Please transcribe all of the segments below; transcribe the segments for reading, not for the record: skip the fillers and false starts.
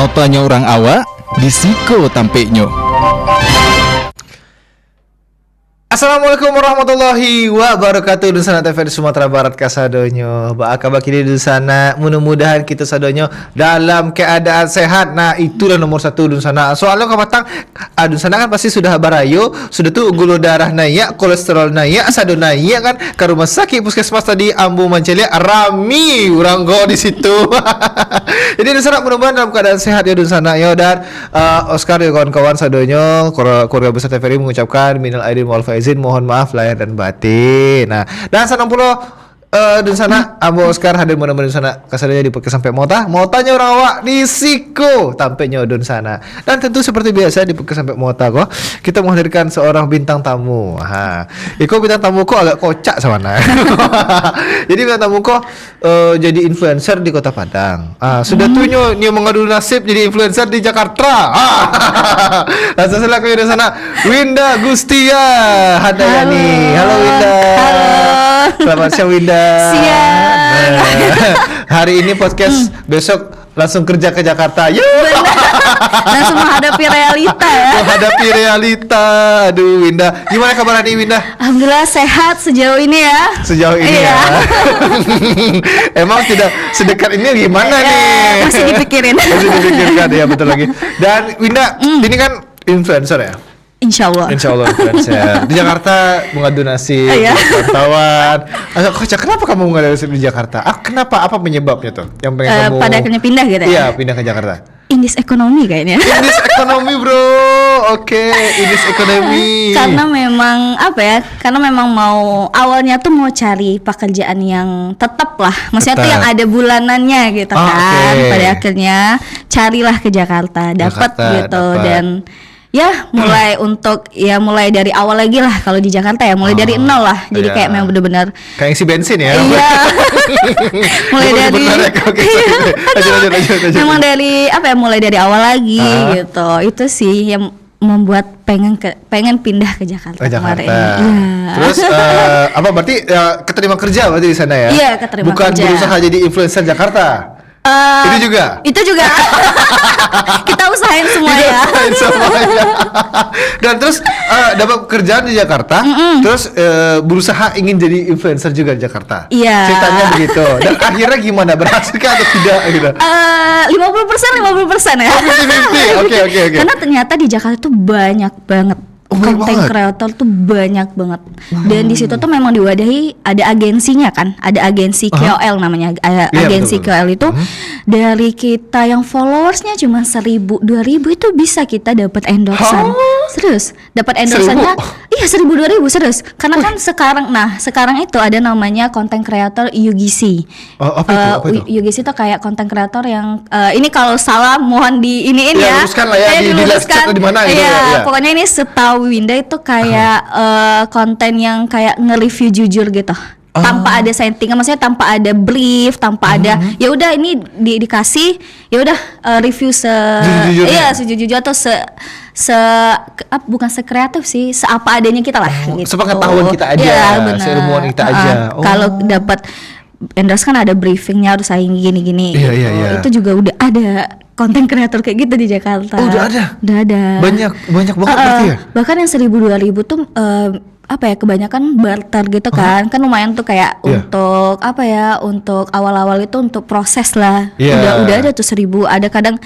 Notanya orang awak, disiko tampeknya. Assalamualaikum warahmatullahi wabarakatuh. Dusana TV di Sumatera Barat kasadonyo. Ba'aka bakili dusana. Mudah-mudahan kita sadonyo dalam keadaan sehat. Nah itulah nomor satu dusana. Soalnya kapatang dusana kan pasti sudah barayo, sudah tuh gula darah naik, kolesterol naik, sado naik kan. Ke rumah sakit puskesmas tadi Ambu Mancelia rami orang go di situ. Jadi dusana mudah-mudahan dalam keadaan sehat ya dusana yo. Dan Oscar ya kawan-kawan sadonyo, keluarga besar TVRI mengucapkan minal aidin wal faizin, mohon maaf lahir dan batin. Nah, dan sanang pulo dan sana Abu Oscar hadir benar-benar di sana kasadanya di podcast sampai motanya orang awak di siko tampaknya don sana. Dan tentu seperti biasa di podcast sampai mota kok kita menghadirkan seorang bintang tamu. Iko bintang tamu kok agak kocak sama Jadi bintang tamu kok jadi influencer di Kota Padang. Sudah tuh nyo mengadu nasib jadi influencer di Jakarta. Langsung saja ke di sana Winda Gustia Handayani. Halo Winda. Halo. Selamat siang Winda. Siang. Hari ini podcast, besok langsung kerja ke Jakarta. Langsung menghadapi realita ya. Menghadapi realita. Aduh Winda, gimana kabar hari ini Winda? Alhamdulillah sehat sejauh ini ya. Sejauh ini Iya. ya. Emang tidak sedekat ini gimana nih? Masih dipikirin. Masih dipikirkan ya, betul lagi. Dan Winda, ini kan influencer ya? Insya Allah influencer di Jakarta mengadu nasib wartawan. Kocak, kenapa kamu mengadu nasib di Jakarta? Kenapa? Apa penyebabnya tuh? Yang pengen kamu pada akhirnya pindah gitu ya? Iya, pindah ke Jakarta. Indis ekonomi kayaknya. Indis ekonomi bro, oke, Indis ekonomi. Karena memang apa ya? Karena memang awalnya tuh mau cari pekerjaan yang tetap lah, maksudnya tuh yang ada bulanannya gitu kan. Okay. Pada akhirnya carilah ke Jakarta, dapat gitu. Dan ya mulai dari awal lagi lah kalau di Jakarta ya, mulai dari nol lah. Jadi kayak memang benar-benar kayak isi bensin ya. Iya. Mulai dari lanjut. memang dari apa ya, mulai dari awal lagi gitu. Itu sih yang membuat pengen pindah ke Jakarta kemarin. Iya. Terus apa berarti keterima kerja berarti di sana ya? Iya, keterima Bukan kerja. Bukan berusaha jadi influencer Jakarta. Itu juga. Kita usahain semua ya. Dan terus dapat pekerjaan di Jakarta, terus berusaha ingin jadi influencer juga di Jakarta. Iya. Ceritanya begitu. Dan akhirnya gimana, berhasil atau tidak gitu? 50% ya. 50-50. Oke. Karena ternyata di Jakarta tuh banyak banget. Konten kreator tuh banyak banget. Dan di situ tuh memang diwadahi ada agensinya kan, ada agensi KOL namanya. Agensi KOL itu dari kita yang followersnya cuma 1.000-2.000 itu bisa kita dapat endorsean. Serius, dapat endorseannya. Iya 1.000-2.000 serius. Karena kan sekarang itu ada namanya konten kreator UGC. Apa itu? UGC itu kayak konten kreator yang ini kalau salah mohon di iniin ya. Luruskan lah ya, di live chat atau di mana gitu ya. Pokoknya ini setahu Winda itu kayak konten yang kayak nge-review jujur gitu. Tanpa ada settingan, maksudnya tanpa ada brief, tanpa ada ya udah ini dikasih ya udah review sejujurnya atau bukan sekreatif sih, seapa adanya kita lah gitu. Sepengetahuan kita aja, seilmuan kita aja. Kalau dapat endorse kan ada briefingnya, harus saing gini-gini. Iya. Itu juga udah ada konten kreator kayak gitu di Jakarta. Oh, udah ada. Banyak banget berarti ya. Bahkan yang 1.000-2.000 tuh kebanyakan barter gitu kan. Kan lumayan tuh kayak untuk untuk awal-awal itu untuk proses lah. Udah ada tuh 1.000. Ada kadang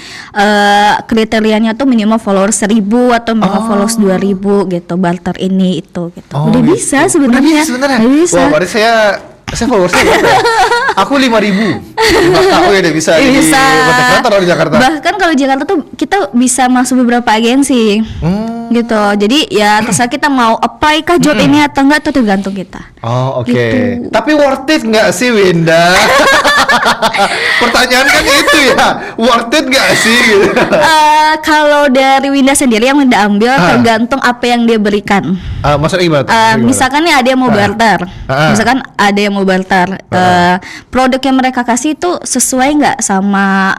kriterianya tuh minimal followers 1.000 atau minimal followers 2.000 gitu. Barter ini itu gitu. Udah bisa sebenarnya. Bisa. Wah, berarti saya followersnya berapa ya? Aku 5.000. Aku udah bisa jadi konten kreator di Jakarta. Bahkan kalau di Jakarta tuh kita bisa masuk beberapa agensi. Gitu. Jadi ya terserah kita mau apply kah job ini atau enggak, itu tergantung kita. Oh, oke. Gitu. Tapi worth it nggak sih Winda? Pertanyaan kan itu ya, worth it nggak sih? Kalau dari Winda sendiri yang Winda ambil tergantung apa yang dia berikan. Maksudnya gimana? Misalkan nih ada yang mau barter, misalkan ada yang mau barter, produk yang mereka kasih itu sesuai nggak sama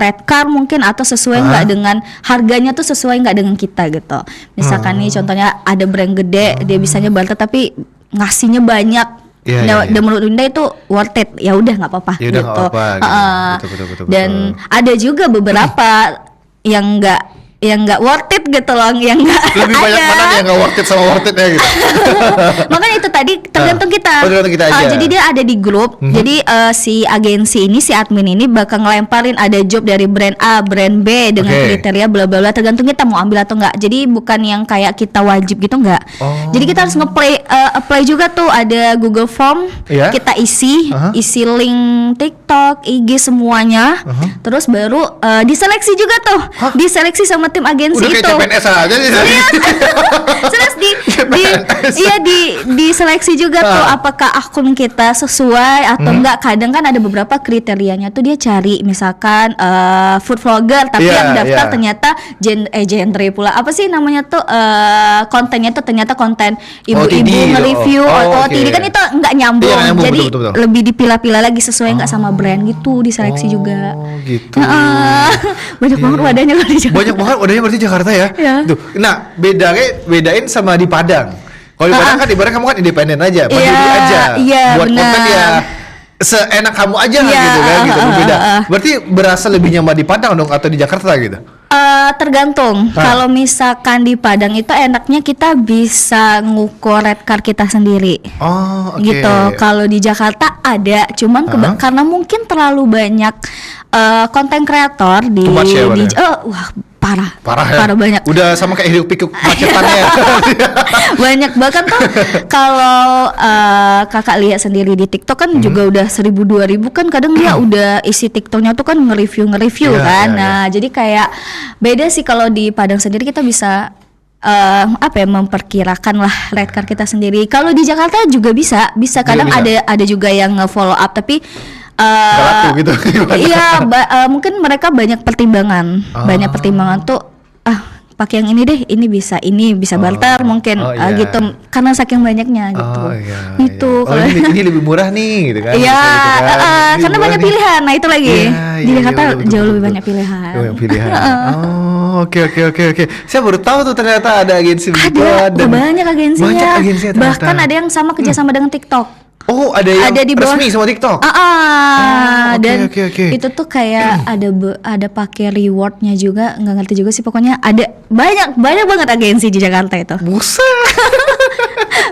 red car mungkin, atau sesuai nggak dengan harganya tuh sesuai nggak dengan kita gitu. Misalkan nih contohnya ada brand gede, dia bisanya barter tapi ngasihnya banyak Iya, Dan, iya, iya. dan menurut Winda itu worth it. Ya udah nggak apa-apa. Ya udah nggak gitu. apa-apa, gitu. Betul. Dan ada juga beberapa yang nggak worth it gitu loh, yang nggak Lebih banyak ada. mana nih yang nggak worth it sama worth it ya gitu. Makanya itu tadi tergantung kita. tergantung kita aja. Jadi dia ada di grup. Jadi si agensi ini, si admin ini bakal ngelemparin ada job dari brand A, brand B dengan Oke. kriteria bla bla bla. Tergantung kita mau ambil atau enggak. Jadi bukan yang kayak kita wajib gitu enggak. Oh. Jadi kita harus apply juga tuh, ada Google Form. Iya. Kita isi link TikTok, IG semuanya. Terus baru diseleksi juga tuh. Diseleksi sama tim agensi Udah kayak itu. CPNS aja nih. Terus diseleksi juga tuh apakah akun kita sesuai atau enggak. Kadang kan ada beberapa kriterianya tuh dia cari misalkan food vlogger tapi Iya, yang daftar iya. ternyata genre pula apa sih namanya tuh kontennya tuh ternyata konten ibu-ibu OTD gitu. nge-review Oh, OTD oke. kan itu enggak nyambung. Iya, nggak nyambung, Jadi betul. lebih dipilah-pilah lagi sesuai enggak sama brand gitu, diseleksi juga. Oh gitu. Banyak banget wadahnya kalau di Jakarta. Banyak banget wadahnya berarti Jakarta ya. Iya. Tuh. Nah, bedain sama di Padang. Kalau di Padang kan ibaratnya kamu kan independen aja, mandiri Iya, aja. iya, Buat konten benar. ya seenak kamu aja lah Iya, gitu kan gitu. Berbeda. uh. Berarti berasa lebih nyaman di Padang dong atau di Jakarta gitu? Tergantung. Kalau misalkan di Padang itu enaknya kita bisa ngukur red card kita sendiri. Oh, oke. Gitu. Kalau di Jakarta ada, cuman karena mungkin terlalu banyak konten kreator di, Too much ya, di Bang, wah parah ya? banyak. Udah sama kayak hidup pikuk macetannya ya. Banyak bahkan tuh kalau kakak lihat sendiri di TikTok kan juga udah 1.000-2.000 kan kadang dia udah isi TikToknya tuh kan nge-review Iya, kan. iya, Nah jadi kayak beda sih kalau di Padang sendiri kita bisa memperkirakan lah red card kita sendiri. Kalau di Jakarta juga bisa kadang bisa. ada juga yang nge-follow up tapi Nggak laku gitu. iya mungkin mereka banyak pertimbangan tuh pakai yang ini deh, ini bisa barter mungkin iya. gitu karena saking banyaknya gitu. Oh iya. Gitu iya. Oh, ini lebih murah nih gitu kan. Iya, Bisa gitu kan. Ini karena murah banyak nih. pilihan. Nah itu lagi Iya, di iya, Jakarta iya, betul, jauh lebih betul. banyak pilihan. Banyak pilihan. Oh, oke. Saya baru tahu tuh ternyata ada agensi begitu. Ada banyak agensinya. Banyak agensinya ternyata. Bahkan ada yang sama kerjasama dengan TikTok. Oh, ada yang Ada di bawah- resmi sama TikTok. Ah, oke, dan oke. itu tuh kayak ada pakai rewardnya juga, nggak ngerti juga sih pokoknya ada banyak banget agensi di Jakarta itu. Buset.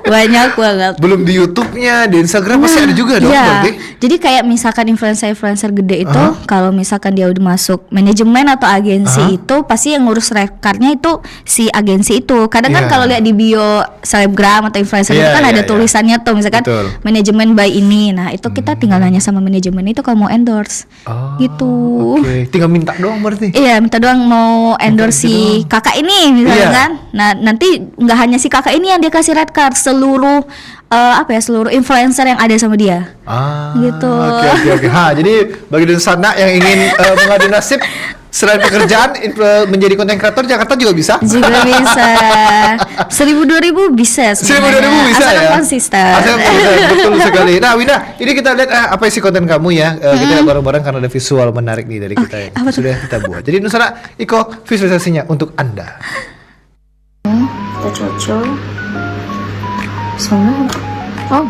Banyak banget. Belum di YouTube-nya, di Instagram pasti ada juga dong Iya. berarti. Jadi kayak misalkan influencer gede itu kalau misalkan dia udah masuk manajemen atau agensi itu pasti yang ngurus recordnya itu si agensi itu. Kadang kan Iya. kalau lihat di bio selebgram atau influencer itu Iya, kan ada iya. tulisannya tuh misalkan Betul. manajemen by ini. Nah, itu kita tinggal nanya sama manajemen itu kalau mau endorse. Oh, Gitu. Oke, tinggal minta doang berarti. Iya, minta doang mau endorse si kakak ini misalnya Iya. kan. Nah, nanti nggak hanya si kakak ini yang dia kasih red card, seluruh seluruh influencer yang ada sama dia. Gitu. Oke. Jadi bagi di sana yang ingin mengadu nasib selain pekerjaan menjadi konten kreator Jakarta juga bisa. Juga bisa. 1.000-2.000 bisa 1.000-2.000 bisa asalkan ya. konsisten. Asalkan konsisten, betul sekali. Nah, Winda, ini kita lihat apa isi konten kamu ya. Kita lihat bareng-bareng karena ada visual menarik nih dari kita yang apa tuh? sudah kita buat. Jadi Nusana, Iko visualisasinya untuk Anda. Kita cocok. Bismillah. Oh.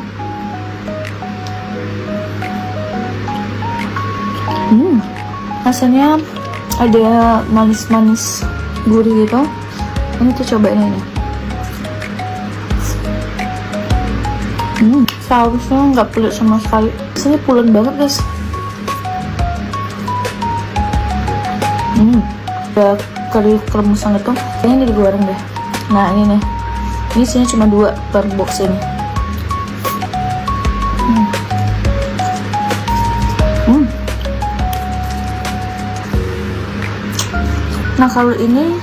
Rasanya ada manis-manis gurih gitu. Ini tuh cobain ini. Sausnya nggak pelit sama sekali. Rasanya pulen banget guys. Udah kari keremusan itu. Kayaknya ini digoreng deh. Nah ini nih. Ini isinya cuma 2 per box ini. Nah kalau ini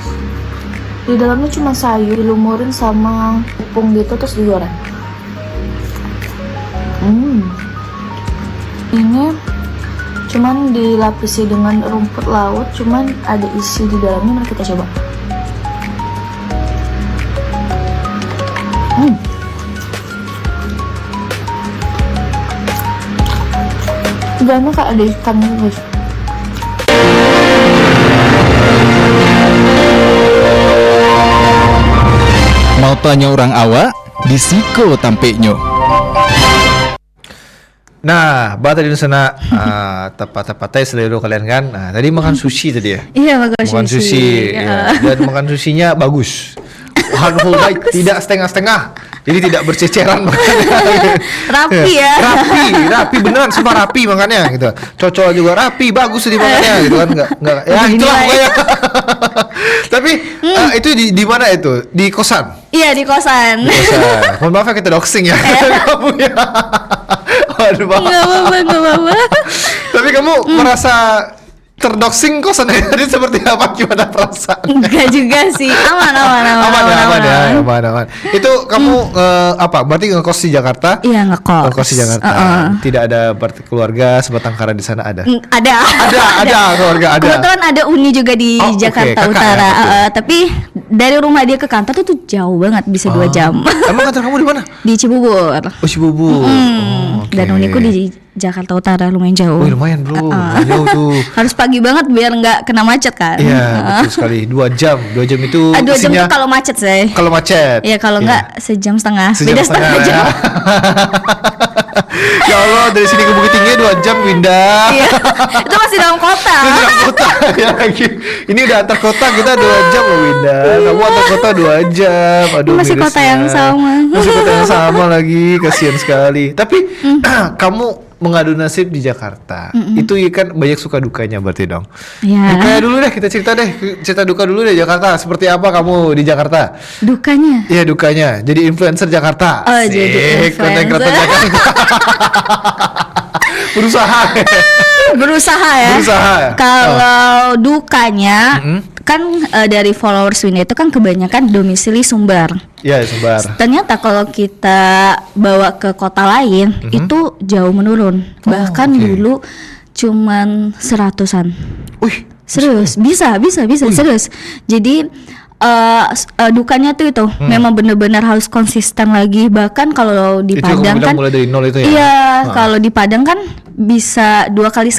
di dalamnya cuma sayur dilumurin sama tepung gitu terus digoreng. Ini cuman dilapisi dengan rumput laut, cuman ada isi di dalamnya. Mari kita coba. Di dalamnya kayak ada ikan gitu guys. Mau tanya orang awak, di Siko tampeknya. Nah, tadi di sana tepat-tepatnya seluruh kalian kan. Nah, tadi makan sushi tadi ya. Iya, makan sushi. Ya. Dan makan sushinya bagus. One whole bite, tidak setengah-setengah. Jadi tidak berceceran makannya. Rapi ya. Rapi beneran, sumpah rapi makannya gitu. Cocol juga rapi, bagus di makannya gitu kan. Enggak. Ya itulah pokoknya. Tapi itu di mana itu? Di kosan. Iya, di kosan. Mohon maaf ya kita doxing ya. Kamu ya. Waduh, Enggak apa-apa. Tapi kamu merasa terdoxing kosan tadi seperti apa, gimana perasaan? Enggak juga sih, aman. Aman. Itu kamu apa? Berarti ngekos di Jakarta? Iya, ngekos. Ngekos di Jakarta. Tidak ada berarti keluarga sebatang kara di sana ada? Ada keluarga ada. Kebetulan ada uni juga di Jakarta Utara. Tapi dari rumah dia ke kantor itu jauh banget, bisa 2 jam. Emang kantor kamu di mana? Di Cibubur. Oh, Cibubur. Dan uniku di Jakarta Utara, lumayan jauh. Lumayan bro, jauh tuh. Harus pagi banget biar nggak kena macet kan. Iya, betul sekali. 2 jam itu 2 jam tuh kalau macet sih. Kalau macet. Iya, kalau nggak sejam setengah. Beda setengah jam. Ya Allah, dari sini ke Bukit Tinggi 2 jam pindah. Iya. Itu masih dalam kota. Dalam kota. Ya, ini udah antar kota, kita 2 jam loh Winda. Kamu antar kota 2 jam. Aduh, masih mirisnya. kota yang sama. Masih kota yang sama lagi, kasihan sekali. Tapi kamu mengadu nasib di Jakarta. Itu kan banyak suka dukanya berarti dong. Iya. Dukanya dulu deh, kita cerita duka dulu deh Jakarta. Seperti apa kamu di Jakarta? Dukanya? Iya, dukanya. Jadi influencer Jakarta. Oh, jadi influencer. Konten kreator Jakarta. Berusaha ya. Kalau dukanya kan dari followers Winda itu kan kebanyakan domisili Sumbar. Iya, Sumbar. Ternyata kalau kita bawa ke kota lain itu jauh menurun. Bahkan dulu cuman 100-an. Wih, serius, bisa serius. Jadi dukanya tuh itu memang benar-benar harus konsisten lagi. Bahkan kalau di itu Padang kan mulai dari nol itu ya. Iya, kalau di Padang kan bisa 2 kali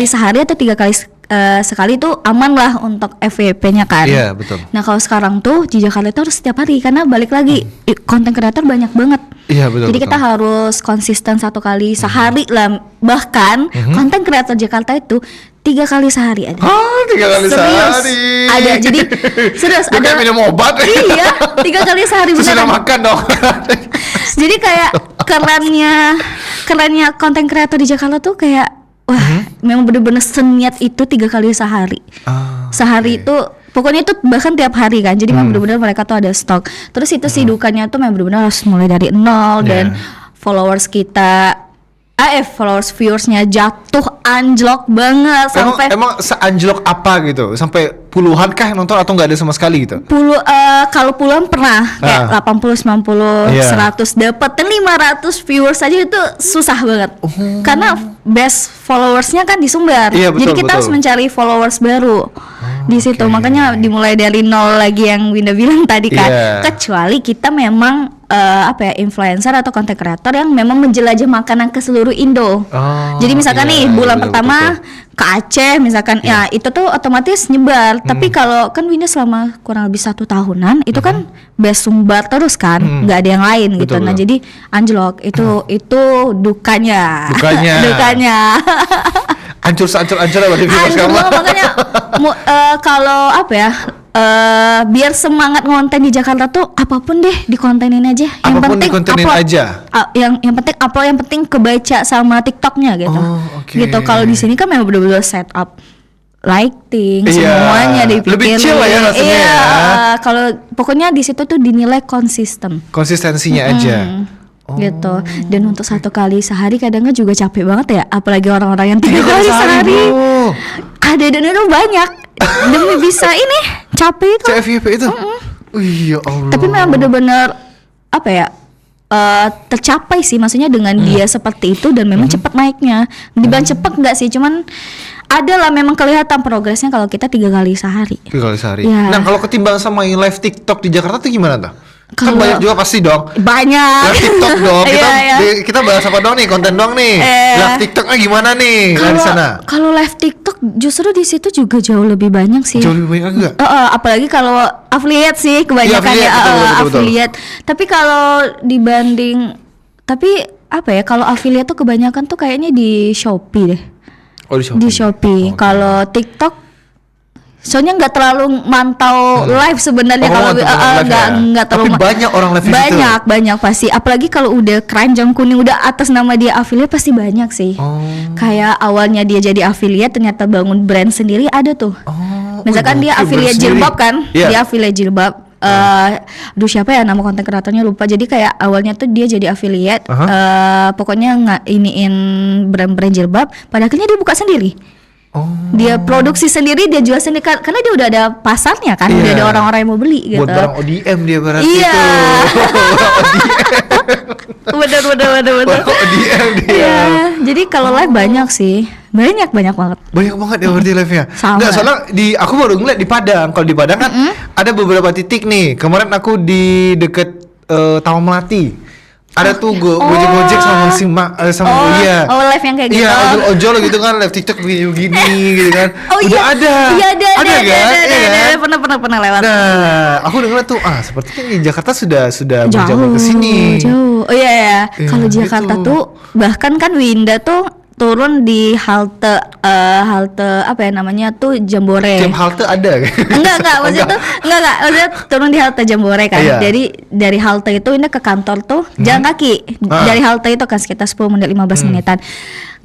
sehari atau 3 kali sekali tuh aman lah untuk FYP-nya kan. Iya, betul. Nah, kalau sekarang tuh di Jakarta itu harus setiap hari karena balik lagi konten kreator banyak banget. Iya, betul. Jadi kita harus konsisten 1 kali sehari lah. Bahkan konten kreator Jakarta itu 3 kali sehari ada. 3 kali sehari. Ada. Jadi serius ada. minum obat. Iya, 3 kali sehari beneran. Sudah makan dong. Jadi kayak kerennya konten kreator di Jakarta tuh kayak memang bener-bener seniat itu 3 kali sehari. Sehari itu pokoknya itu bahkan tiap hari kan. Jadi memang bener-bener mereka tuh ada stok. Terus itu sih dukanya tuh memang bener-bener harus mulai dari nol dan followers kita followers viewersnya jatuh anjlok banget sampai emang seanjlok apa gitu? Sampai puluhan kah yang nonton atau nggak ada sama sekali gitu? Kalau puluhan pernah kayak 80, 90, 100 dapat 500 viewers aja itu susah banget. Karena best followersnya kan di Sumbar. Iya, betul, jadi kita harus mencari followers baru. Di situ makanya dimulai dari nol lagi yang Winda bilang tadi kan. Kecuali kita memang influencer atau content creator yang memang menjelajah makanan ke seluruh Indo. Jadi misalkan nih bulan pertama ke Aceh misalkan ya itu tuh otomatis nyebar. Tapi kalau kan Winda selama kurang lebih 1 tahunan itu kan best Sumbar terus kan, nggak ada yang lain gitu. Nah jadi anjlok itu dukanya. Ancur berarti viewers kamu. Makanya kalau biar semangat ngonten di Jakarta tuh apapun deh dikontenin aja. Yang penting upload, yang penting kebaca sama TikToknya gitu. Gitu. Kalau di sini kan memang benar-benar setup lighting semuanya dipikirin. Lebih chill lah ya rasanya. Iya, kalau pokoknya di situ tuh dinilai konsistensinya aja. Gitu. Dan untuk 1 kali sehari kadang juga capek banget ya, apalagi orang-orang yang 3 kali sehari. Ada dan itu banyak demi bisa ini capek itu. CFYP itu. Ya Allah. Tapi memang benar-benar tercapai sih, maksudnya dengan dia seperti itu dan memang cepat naiknya. Dibilang cepat enggak sih, cuman adalah memang kelihatan progresnya kalau kita 3 kali sehari. 3 kali sehari. Ya. Nah, kalau ketimbang sama yang live TikTok di Jakarta tuh gimana tuh? Kan banyak juga pasti dong. Banyak. Live TikTok dong. Kita bahas apa dong nih? Konten dong nih. Live TikToknya gimana nih? Di sana. Kalau live TikTok justru di situ juga jauh lebih banyak sih. Jauh lebih banyak enggak? Apalagi kalau affiliate sih kebanyakan affiliate. Tapi kalau dibanding apa ya? Kalau affiliate tuh kebanyakan tuh kayaknya di Shopee deh. Oh, Di Shopee. Oke. Kalau TikTok soalnya nggak terlalu mantau live sebenarnya, kalau nggak terlalu live ya? nggak terlalu Tapi banyak orang live di situ. banyak pasti, apalagi kalau udah keranjang kuning udah atas nama dia affiliate pasti banyak sih. Kayak awalnya dia jadi affiliate ternyata bangun brand sendiri ada tuh. Misalkan dia affiliate jilbab kan, Iya. dia affiliate jilbab. Aduh siapa ya nama konten kreatornya lupa. Jadi kayak awalnya tuh dia jadi affiliate, pokoknya iniin brand-brand jilbab. Pada akhirnya dia buka sendiri. Dia produksi sendiri, dia jual sendiri karena dia udah ada pasarnya kan, Iya. udah ada orang-orang yang mau beli gitu. Buat barang ODM dia berarti Iya. itu. bener. Barang ODM dia. Iya, jadi kalau live banyak sih, banyak banget. Banyak banget ya berarti live-nya. Sama. Enggak, soalnya aku baru ngeliat di Padang. Kalau di Padang kan ada beberapa titik nih. Kemarin aku di deket Taman Melati. Ada tuh Gojek sama iya. Oh, live yang kayak gitu. Iya, ojol gitu kan, live TikTok begini gitu kan. Oh Udah iya, ada. Iya ada kan? Iya kan? pernah lewat. Nah, aku dengar tuh sepertinya di Jakarta sudah berjalan ke sini. Jauh. Oh iya ya. Iya, Kalau Jakarta gitu. tuh bahkan kan Winda tuh turun di halte apa ya namanya tuh Jambore. Tiap halte ada. Enggak maksudnya tuh maksudnya turun di halte Jambore kan. Iya. Jadi dari halte itu Winda ke kantor tuh jalan kaki. Dari halte itu kan sekitar 10 menit 15 menitan.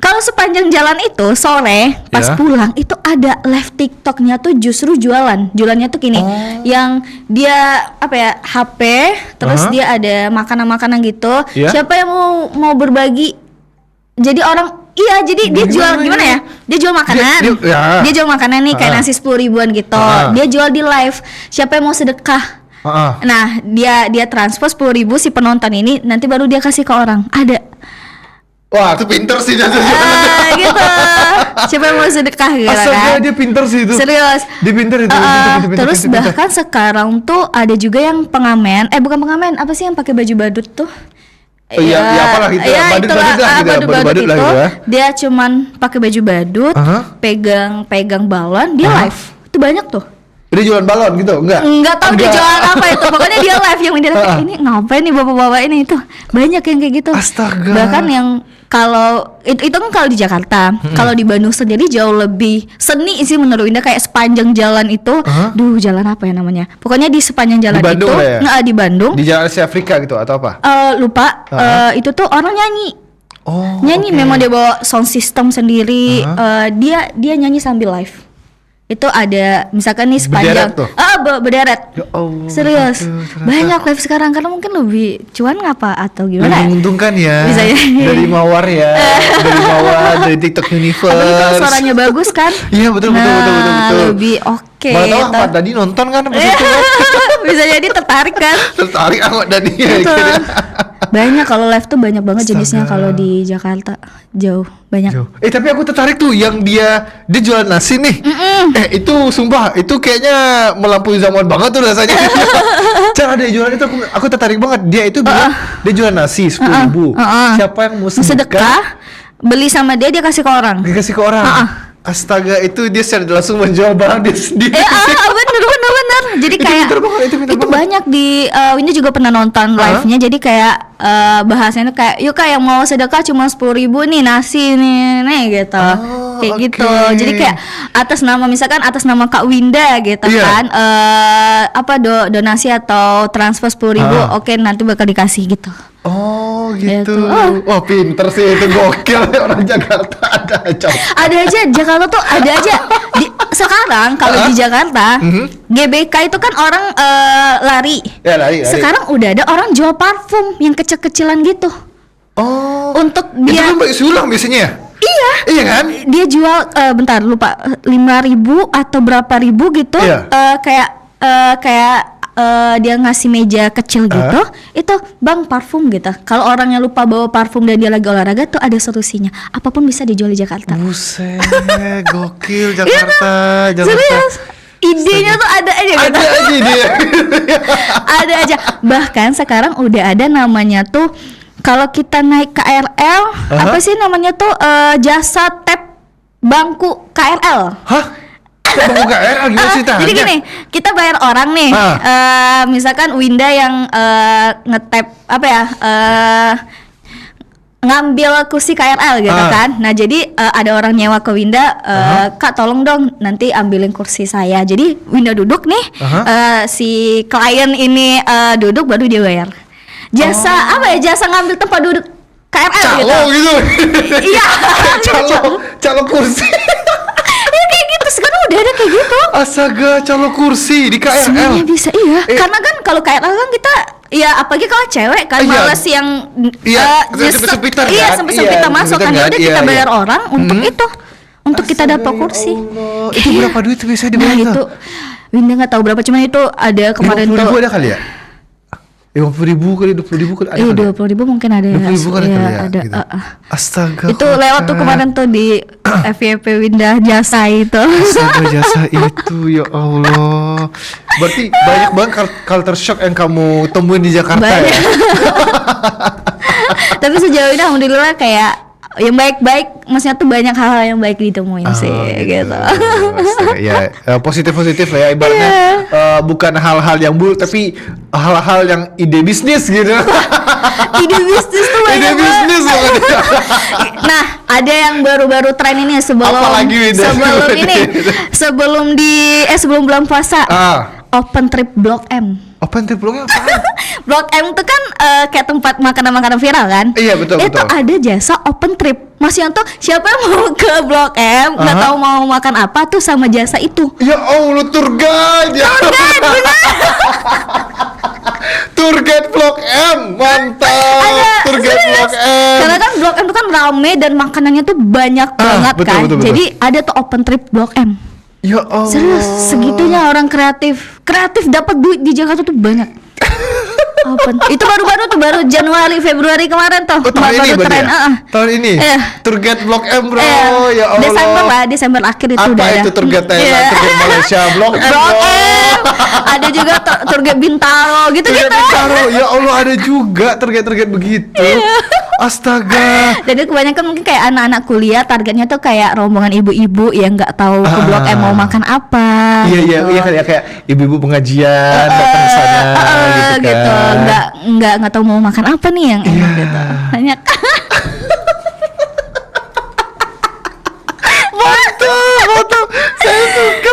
Kalau sepanjang jalan itu sore pas Ya. pulang itu ada live TikToknya tuh justru jualannya tuh gini, yang dia apa ya HP, terus dia ada makanan gitu. Ya. Siapa yang mau berbagi? Jadi orang jadi dia jual gimana ya? Dia jual makanan. Dia jual makanan nih kayak nasi 10 ribuan gitu. Dia jual di live. Siapa yang mau sedekah? Nah, dia transfer 10 ribu si penonton ini, nanti baru dia kasih ke orang. Ada. Wah, itu pinter sih dia. Gitu. Siapa yang mau sedekah gitu Astaga, kan? dia pinter sih itu. Serius. Dia pinter itu. Terus bahkan sekarang tuh ada juga yang pengamen, bukan pengamen, apa sih yang pakai baju badut tuh? Iya, apalah gitu. Badut lah gitu. Badut lah itu gitu ya. dia cuman pakai baju badut, pegang balon, dia live. Itu banyak tuh. Dia jualan balon gitu, Enggak tahu dia jualan apa itu. Pokoknya dia live yang dia ini ngapain nih bapak-bapak ini itu. Banyak yang kayak gitu. Astaga. Bahkan yang kalau itu kan kalau di Jakarta, kalau di Bandung sendiri jauh lebih seni sih menurut Indah, kayak sepanjang jalan itu. Jalan apa ya namanya? Pokoknya di sepanjang jalan Di Bandung itu, lah ya? di Bandung. Di Jalan Asia Afrika gitu atau apa? Lupa. Itu tuh orang nyanyi. oke. Nyanyi memang dia bawa sound system sendiri. Dia nyanyi sambil live. Itu ada misalkan nih sepanjang Berderet tuh? berderet. Ya Allah. Serius. Ternyata. Banyak live sekarang karena mungkin lebih cuan ngapa atau gimana? Lebih menguntungkan ya. Bisa ya. Dari Mawar ya. dari TikTok Universe. Apalagi kalau suaranya bagus kan? Iya, betul. Lebih oke. Mana tahu gitu. Ahmad Dhani nonton kan pas itu kan. Bisa jadi tertarik kan? Tertarik Ahmad Dhani ya. Betul. kira. Banyak kalau live tuh banyak banget Astaga. jenisnya kalau di Jakarta. Jauh, banyak. Tapi aku tertarik tuh yang dia jualan nasi nih. Itu sumpah itu kayaknya melampaui zaman banget tuh rasanya. Cara dia jualan itu aku tertarik banget. Dia itu bilang dia jualan nasi 10.000. Siapa yang mau sedekah? Sedekah, beli sama dia kasih ke orang. Dikasih ke orang. Astaga, itu dia secara langsung menjual barang dia sendiri. Bener. Jadi Itu kayak pinter banget, itu pinter banget. banyak di Winda juga pernah nonton live-nya. Jadi kayak bahasanya kayak yuk kak yang mau sedekah cuma 10.000 nih nasi nih gitu. Kayak oke. gitu. Jadi kayak atas nama Kak Winda gitu Iya. kan. Donasi atau transfer 10.000, oke nanti bakal dikasih gitu. Oh gitu. Gitu. Wah pinter sih itu, gokil ya orang Jakarta ada aja. Ada aja Jakarta tuh ada aja. Sekarang kalau di Jakarta GBK itu kan orang lari. Ya lari. Sekarang udah ada orang jual parfum yang kecil-kecilan gitu. Oh. Untuk Itu dia kan Mbak Sulang biasanya ya? Iya kan? dia jual bentar lupa 5.000 atau berapa ribu gitu. Iya. Kayak dia ngasih meja kecil gitu. Itu bang parfum gitu. Kalau orangnya lupa bawa parfum dan dia lagi olahraga tuh ada solusinya. Apapun bisa dijual di Jakarta. Buset, gokil Jakarta. Serius. Idenya tuh ada aja gitu. Ada aja dia. Ada aja. Bahkan sekarang udah ada namanya tuh kalau kita naik KRL, apa sih namanya tuh jasa tap bangku KRL. Hah? Bangku KRL gimana ceritanya? Jadi gini, kita bayar orang nih. Misalkan Winda yang ngetap apa ya? ngambil kursi KRL gitu kan. Nah jadi ada orang nyewa ke Winda, Kak tolong dong nanti ambilin kursi saya. Jadi Winda duduk nih, si klien ini duduk baru dia bayar. Jasa apa ya? Jasa ngambil tempat duduk KRL gitu. Iya. Calo kursi. Ya kayak gitu, sekarang udah ada kayak gitu. Astaga, calo kursi di KRL. Semuanya bisa, iya. Karena kan kalau KRL kan kita, ya apalagi kalau cewek kan males yang sempit-sempitan kan? Iya, sempit-sempitan masuk kan. Ya udah kita bayar orang untuk itu, untuk kita dapat kursi. Itu berapa duit tuh biasanya dibayar? Nah itu Winda nggak tahu berapa, cuman itu ada kemarin 50.000 tuh. ada kali ya? 50.000 kali, 20.000 kali ada. Iya, kali 20.000 mungkin ada ya. 20.000 kali ya, ada. gitu. Astaga. Itu lewat tuh kemarin tuh di FYP Winda jasa itu. Astaga, jasa itu, ya Allah. Berarti banyak banget culture shock yang kamu temuin di Jakarta ya? Tapi sejauh ini alhamdulillah kayak yang baik-baik, maksudnya tuh banyak hal-hal yang baik ditemuin sih gitu. Ya, positif-positif lah ya ibaratnya. Bukan hal-hal yang buruk tapi hal-hal yang ide bisnis gitu. Ide bisnis tuh banyak. Ide bisnis banget. Nah, ada yang baru-baru tren ini sebelum bulan puasa. Open trip Blok M. Open trip Blok M apa? Blok M itu kan kayak tempat makanan-makanan viral kan? Iya betul. Itu ada jasa open trip. Mas Yanto, siapa yang mau ke Blok M nggak tahu mau makan apa tuh sama jasa itu? Ya Allah, tour guide. Tour guide benar. Tour guide Blok M, mantap. Tour guide Blok M. Karena kan Blok M itu kan rame dan makanannya tuh banyak banget kan. Betul. Jadi ada tuh open trip Blok M. Ya Allah. Serius, segitunya orang kreatif dapat duit di Jakarta tuh banyak. Open. Itu baru Januari Februari kemarin tuh. Tahun ini baru tren. Tahun ini. Tour guide Blok M bro. Ya Allah. Desember akhir itu apa udah. Apa itu tour guide Thailand, tour guide Malaysia, Blok M. Ada juga tour guide Bintaro gitu-gitu. Bintaro, ya Allah ada juga tour guide begitu. Astaga. Dan itu kebanyakan mungkin kayak anak-anak kuliah, targetnya tuh kayak rombongan ibu-ibu yang nggak tahu ke Blok M mau makan apa. Iya kayak ibu-ibu pengajian datang ke sana gitu kan. Nggak tahu mau makan apa nih yang enak gitu. Banyak. Mantap. Saya suka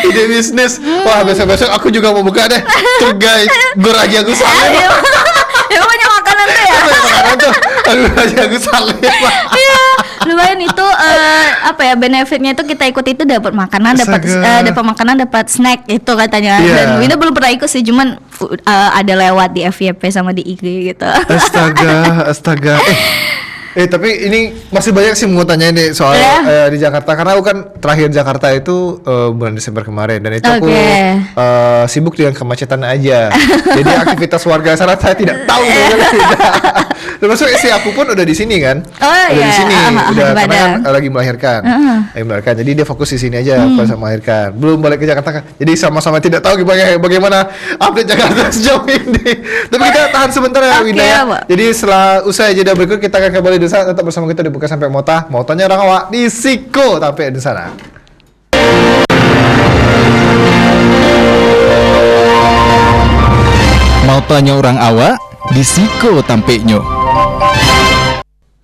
ide bisnis. Wah, besok aku juga mau buka deh. Tour guide Gor Haji Agus Salim. Ya banyak makanan tuh ya. Makanan tuh. Gor Haji Agus Salim. Iya, lumayan itu benefitnya itu kita ikut itu dapat makanan, dapat makanan, dapat snack itu katanya. Dan Winda belum pernah ikut sih, cuman ada lewat di FYP sama di IG gitu. Astaga. Tapi ini masih banyak sih mau tanya nih soal di Jakarta, karena aku kan terakhir Jakarta itu bulan Desember kemarin, dan itu aku sibuk dengan kemacetan aja. Jadi aktivitas warga sana saya tidak tahu. Termasuk istri aku pun udah di sini kan, udah di sini, udah karena kan lagi melahirkan, jadi dia fokus di sini aja pas melahirkan, belum balik ke Jakarta kan. Jadi sama-sama tidak tahu bagaimana update Jakarta sejauh ini. Tapi kita tahan sebentar ya Winda ya. Jadi setelah usai jeda berikut kita akan kembali di sana, tetap bersama kita di Buka Sampai Motanya orang awak di Siko Tampe di sana. Mau tanya orang awak di Siko Tampeknya.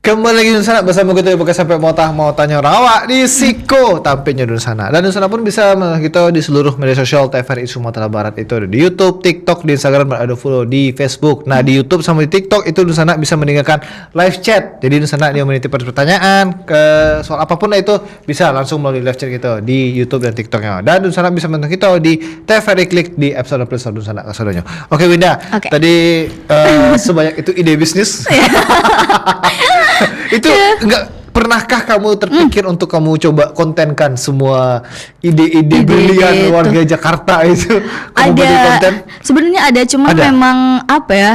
Kembali lagi di sana bersama kita Buka Sampai mau tanya orang awak di Siko Tampeknya di sana. Dan di sana pun bisa kita di seluruh media sosial TVRI Sumatera Barat, itu ada di YouTube, TikTok, di Instagram, ada follow di Facebook. Nah di YouTube sama di TikTok itu di sana bisa mendengarkan live chat. Jadi di sana dia menitip pertanyaan ke soal apapun itu bisa langsung melalui live chat gitu di YouTube dan TikToknya. Dan di sana bisa menonton kita di TVRI Klik di App Store Play Store di sana kasadonya. Oke Winda, tadi sebanyak itu ide bisnis. Itu enggak pernahkah kamu terpikir untuk kamu coba kontenkan semua ide-ide brilian warga Jakarta itu? Ada, sebenarnya ada, cuma memang apa ya?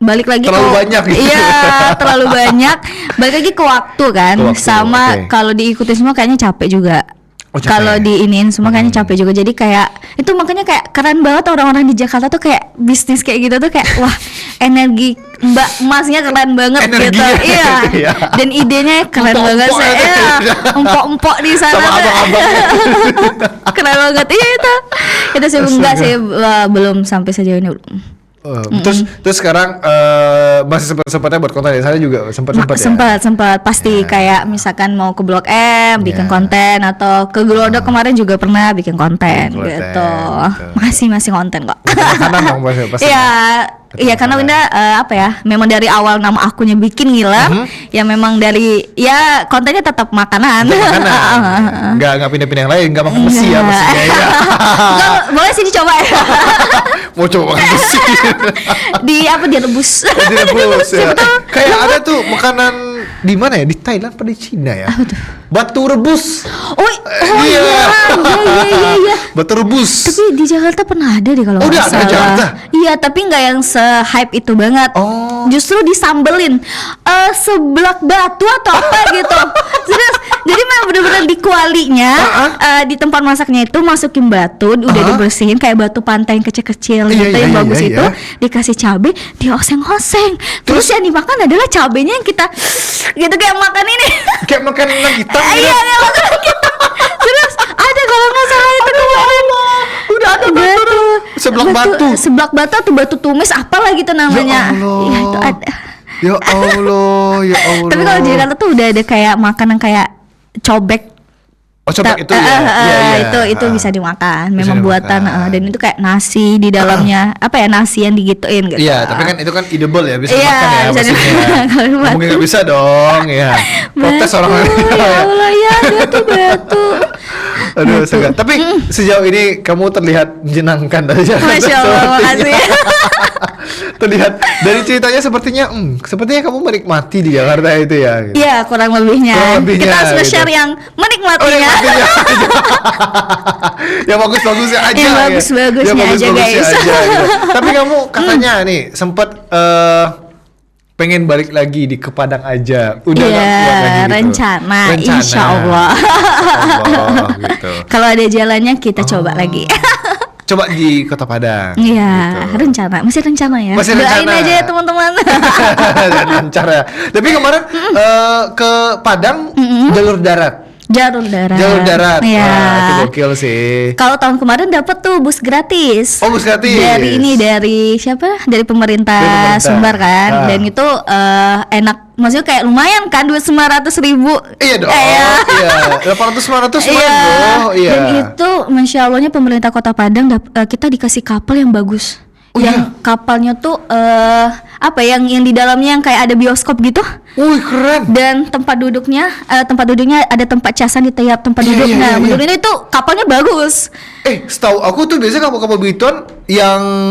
Balik lagi terlalu banyak gitu. Iya, terlalu banyak. Balik lagi ke waktu kan. Sama kalau diikuti semua kayaknya capek juga. Kalau diinin semua kayaknya capek juga. Jadi kayak itu makanya kayak keren banget orang-orang di Jakarta tuh kayak bisnis kayak gitu tuh kayak wah, energi Mbak Masnya keren banget gitu. Iya. Dan idenya keren banget sih. Iya. Empok-empok di sana. Sama abang-abang. Keren banget. Iya itu. Itu sih enggak sih belum sampai sejauh ini. Terus sekarang masih sempatnya buat konten ya? Saya juga sempat ya. Sempat pasti kayak misalkan mau ke Blok M bikin konten atau ke Glodok kemarin juga pernah bikin konten gitu. Masih konten kok. Makanan dong pasti. Iya karena Winda memang dari awal nama akunnya bikin ngiler, ya memang dari ya kontennya tetap makanan. Enggak pindah-pindah yang lain, enggak makan besi ya maksudnya ya. Boleh sih dicoba ya. Mau coba makan besi. Direbus. Direbus ya. Kayak ada tuh makanan di mana ya? Di Thailand apa di Cina ya? Batu rebus. Iya. Batu rebus. Tapi di Jakarta pernah ada deh kalau nggak salah. Ada Jakarta. Iya, tapi nggak yang se-hype itu banget. Justru disambelin seblak batu atau apa gitu. Serius. Jadi memang benar-benar di kualinya di tempat masaknya itu masukin batu, udah dibersihin kayak batu pantai yang kecil-kecil gitu yang bagus itu, dikasih cabai, dioseng-oseng. Terus yang dimakan adalah cabenya yang kita gitu kayak makan ini. Kayak makan nang hitam. Iya, kayak makan kita. Terus ada kalau nggak salah itu kemarin. Udah ada batu. Seblak batu atau batu tumis apalah gitu namanya. Iya itu ada. Ya Allah. Tapi kalau di Jakarta tuh udah ada kayak makanan kayak cobek. Cobek itu ya. Itu bisa dimakan. Memang buatan dan itu kayak nasi di dalamnya nasi yang digituin gitu. Iya, tapi kan itu kan edible ya, bisa dimakan ya maksudnya. Mungkin nggak bisa dong ya. Protes orang lain. Ya Allah ya, batu. Aduh, segar. Tapi sejauh ini kamu terlihat menyenangkan dari Jakarta. Masya Allah, makasih. Terlihat dari ceritanya sepertinya kamu menikmati di Jakarta itu ya. Gitu. Iya, kurang lebihnya. Kita harus nge-share yang menikmatinya. Yang bagus-bagusnya aja. Yang bagus-bagusnya aja guys. Gitu. Tapi kamu katanya nih sempat pengen balik lagi di ke Padang aja. Udah nggak kuat lagi gitu. Rencana. Insya Allah. Gitu. Kalau ada jalannya kita coba lagi. Coba di Kota Padang. Iya, gitu. Masih rencana ya. Doain aja ya teman-teman. Rencana. Tapi kemarin ke Padang jalur darat. Jalur darat. Iya. Itu gokil sih. Kalau tahun kemarin dapat tuh bus gratis. Bus gratis. Dari siapa? Dari pemerintah Sumbar kan. Dan itu enak. Maksudnya kayak lumayan kan, 900.000. Iya dong. Iya. 800-900 lumayan. Iya. Dan itu Masya Allahnya pemerintah Kota Padang kita dikasih kapal yang bagus. Kapalnya tuh yang di dalamnya yang kayak ada bioskop gitu. Wih, keren. Dan tempat duduknya ada tempat casan di tiap tempat duduknya. Menurutnya itu kapalnya bagus. Setahu aku tuh biasanya kapal Biton yang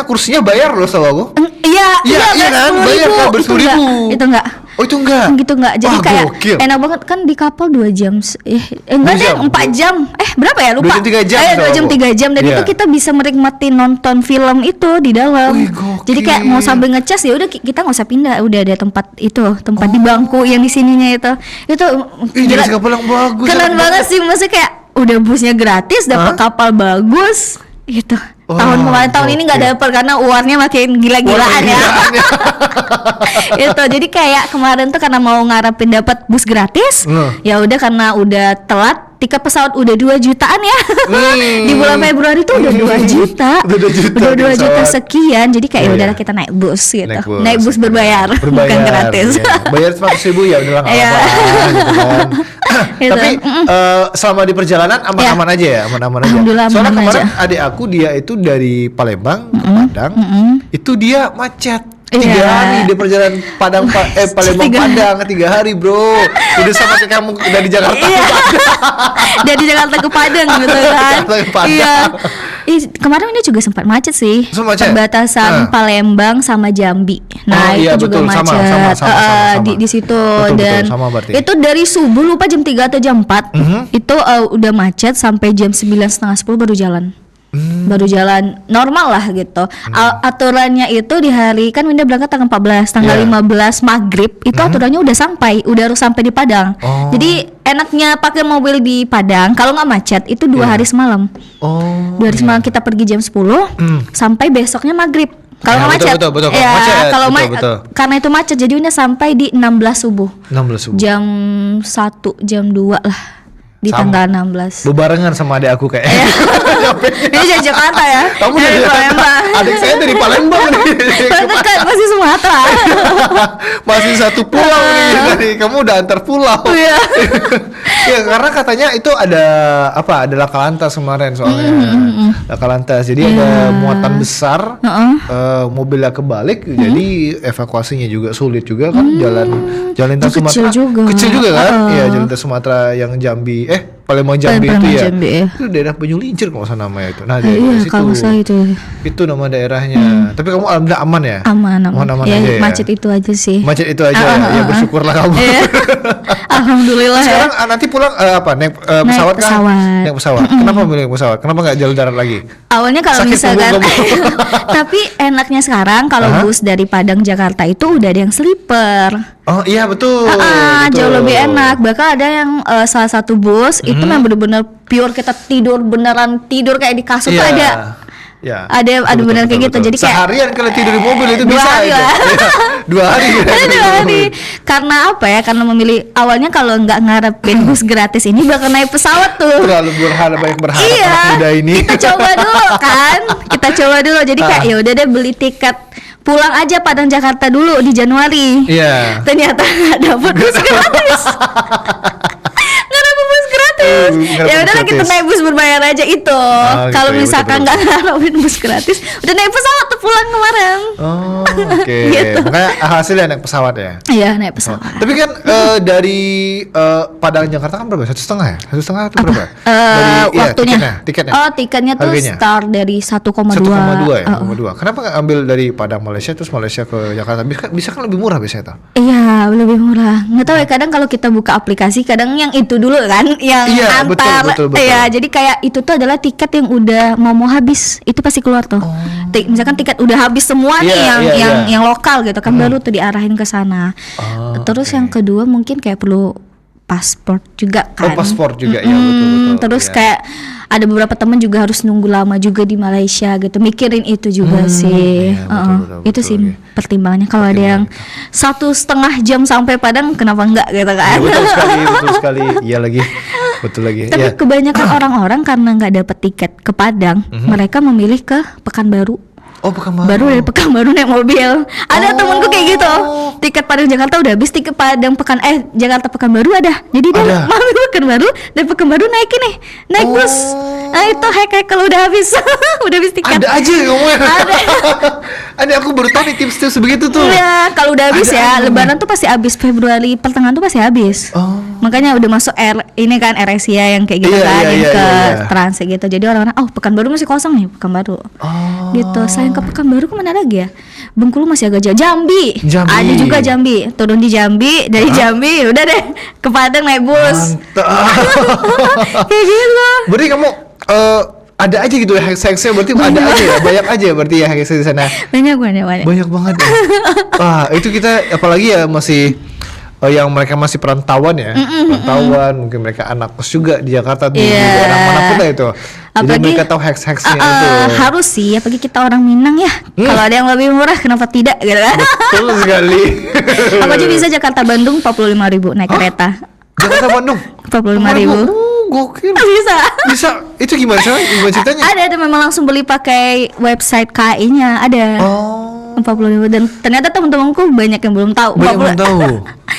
kursinya bayar loh, setahu aku. Iya kan, bayar kan ber-10.000. Itu enggak. Itu enggak. Gitu enggak. Jadi kayak gokil. Enak banget kan di kapal 2 jam. Enggak deh, 4 jam. Berapa ya? Lupa. 2 jam 3 jam. 2 jam 3 jam dan itu kita bisa menikmati nonton film itu di dalam. Jadi kayak mau sambil ngecas ya udah kita enggak usah pindah, udah ada tempat di bangku yang di sininya itu. Itu gila, kapal yang bagus. Keren banget sih, maksudnya kayak udah busnya gratis, dapat kapal bagus gitu. Tahun ini nggak dapet karena uangnya makin gila-gilaan ya. Itu jadi kayak kemarin tuh karena mau ngarepin dapat bus gratis, ya udah karena udah telat tiket pesawat udah 2 jutaan ya. Di bulan Februari tuh udah 2 juta. Udah 2 juta sekian. Jadi kayak udahlah kita naik bus gitu. Naik bus berbayar. Bukan gratis. Bayar 100.000 ya udahlah enggak apa-apa gitu kan. Tapi selama di perjalanan aman-aman aja ya, aman-aman aja. Soalnya kemarin adik aku dia itu dari Palembang ke Padang, itu dia macet 3 hari di perjalanan Palembang Padang 3 hari bro. Udah sama kayak kamu dari Jakarta ke Padang. Dari Jakarta ke Padang gitu kan. Iya. Kemarin ini juga sempat macet sih. Perbatasan Palembang sama Jambi. Nah, itu juga macet. Di situ dan itu dari subuh lupa jam 3 atau jam 4 itu udah macet sampai jam 9:30 10 baru jalan. Baru jalan normal lah gitu. Aturannya itu di hari kan Winda berangkat tanggal 14, tanggal 15 maghrib itu aturannya udah harus sampai di Padang. Jadi enaknya pakai mobil di Padang kalau nggak macet itu 2 hari semalam. 2 hari semalam kita pergi jam 10 sampai besoknya maghrib. Kalau nggak macet, betul. Kalau karena itu macet jadi Winda sampai di 16 subuh. Jam 1 jam 2 lah. di tanggal 16. Bebarengan sama adik aku kayak. Ini dari Jakarta ya. Kamu dari Palembang. Adik saya dari Palembang nih. Dekat masih Sumatera. Masih satu pulau nih. Jadi kamu udah antar pulau. Iya. Ya karena katanya itu ada apa? Ada laka lantas kemarin soalnya. Laka lantas. Jadi ada muatan besar. Mobilnya kebalik. Jadi evakuasinya juga sulit juga kan. Jalan lintas Sumatera. Kecil juga kan? Iya, jalan lintas Sumatera yang Jambi. Palembang Jambi itu ya. Jambi, ya. Itu daerah Banyulincir kalau usah namanya itu. Nah, Iya, situ. kalau saya itu. Itu nama daerahnya. Tapi kamu alhamdulillah aman ya? Aman. Aman Ya, aja ya. macet itu aja sih. Macet itu aja ya. Ya bersyukurlah kamu. Iya. Alhamdulillah ya. Sekarang nanti pulang apa? Naik pesawat kah? pesawat. Naik pesawat. Kenapa milih pesawat? Kenapa nggak jalur darat lagi? Awalnya kalau Sakit misalkan punggung kamu. tapi enaknya sekarang kalau bus dari Padang Jakarta itu udah ada yang sleeper. Oh iya betul. Betul. Jauh lebih enak. Bahkan ada yang salah satu bus itu memang bener-bener pure kita tidur beneran tidur kayak di kasur tuh ada. Ya. Ada beneran kayak gitu. Jadi kayak seharian kalau tidur di mobil itu 2 bisa hari itu. lah. Ya, 2 hari. Ada 2 hari. Karena apa ya? Karena memilih awalnya kalau nggak ngarepin bus gratis ini bakal naik pesawat tuh. Terlalu banyak berharap Iya. anak muda ini. Kita coba dulu kan. Kita coba dulu. Jadi kayak ya udah deh beli tiket pulang aja Padang Jakarta dulu di Januari. Iya. Ternyata nggak dapet bus gratis. Nggak dapet bus gratis. Ya udahlah kita naik bus berbayar aja itu. Kalau gitu ya, misalkan betul. nggak ngarepin bus gratis, udah naik pesawat tuh pulang kemarin. Oh, oke. Gitu. Makanya hasilnya naik pesawat ya. Iya naik pesawat. Tapi kan dari Padang Jakarta kan berapa? 1,5 ya? 1,5 atau berapa? Waktunya. Tiketnya. Oh tiketnya tuh Harganya? start dari 1,2. 1,2 ya, 1,2. Kenapa nggak ambil dari Padang Malaysia terus Malaysia ke Jakarta? Bisa kan lebih murah biasanya tuh. Iya lebih murah. Nggak tahu ya kadang kalau kita buka aplikasi kadang yang itu dulu kan yang Iya, antar. betul. Iya jadi kayak itu tuh adalah tiket yang udah mau habis itu pasti keluar tuh. Misalkan tiket udah habis semua nih yang lokal gitu kan baru tuh diarahin ke sana. Terus yang kedua mungkin kayak perlu paspor juga kan. Oh paspor juga ya betul. Terus ya. kayak ada beberapa teman juga harus nunggu lama juga di Malaysia gitu. Mikirin itu juga sih. Iya, betul, Itu sih iya. pertimbangannya. Kalau ada yang 1,5 jam sampai Padang, kenapa enggak gitu kan? Ya, betul sekali. Iya lagi. Betul lagi. Tapi Ya. kebanyakan orang-orang karena nggak dapat tiket ke Padang, mereka memilih ke Pekanbaru. Oh bukan Baru dari Pekanbaru naik mobil. Ada temenku kayak gitu. Tiket Padang Jakarta udah habis, tiket Padang Jakarta Pekanbaru ada. Jadi dia Ada. mampir Pekanbaru, dari Pekanbaru naik bus. Nah itu hack kalau udah habis, udah habis tiket. Ada aja kamu ya. Ada. Ada aku baru tahu nih tips-tips begitu tuh. Iya, kalau udah habis Ada ya, aja. Lebaran tuh pasti habis Februari pertengahan tuh pasti habis. Makanya udah masuk ini kan Air Asia yang kayak gitu Iya, kan, iya, yang iya, ke iya. transit gitu. Jadi orang-orang, Pekanbaru masih kosong nih Pekanbaru. Gitu. Selain ke Pekanbaru kemana lagi ya? Bengkulu masih agak jauh. Jambi. Jambi. Ada juga Jambi. Turun di Jambi, dari Jambi udah deh ke Padang naik bus. Mantap. Kayak gitu. Berarti kamu ada aja gitu ya hack-hacksnya berarti ada aja ya banyak aja berarti ya hacksnya di sana. Banyak. Banyak banget ya. Wah itu kita apalagi ya masih yang mereka masih perantauan ya, perantauan mungkin mereka anak kos juga di Jakarta di daerah manapun lah itu. Jadi Apalagi, mereka tahu hacks-hacksnya itu. harus sih, apalagi kita orang Minang ya. Kalau ada yang lebih murah, kenapa tidak gitu kan? Betul sekali. Apa aja bisa Jakarta Bandung 45.000 naik kereta. Jakarta Bandung 45.000. Gokil. Bisa. Itu gimana sih? Gimana ceritanya? Ada memang langsung beli pakai website KAI-nya ada. 45 dan ternyata teman-temanku banyak yang belum tahu. Banyak belum tahu.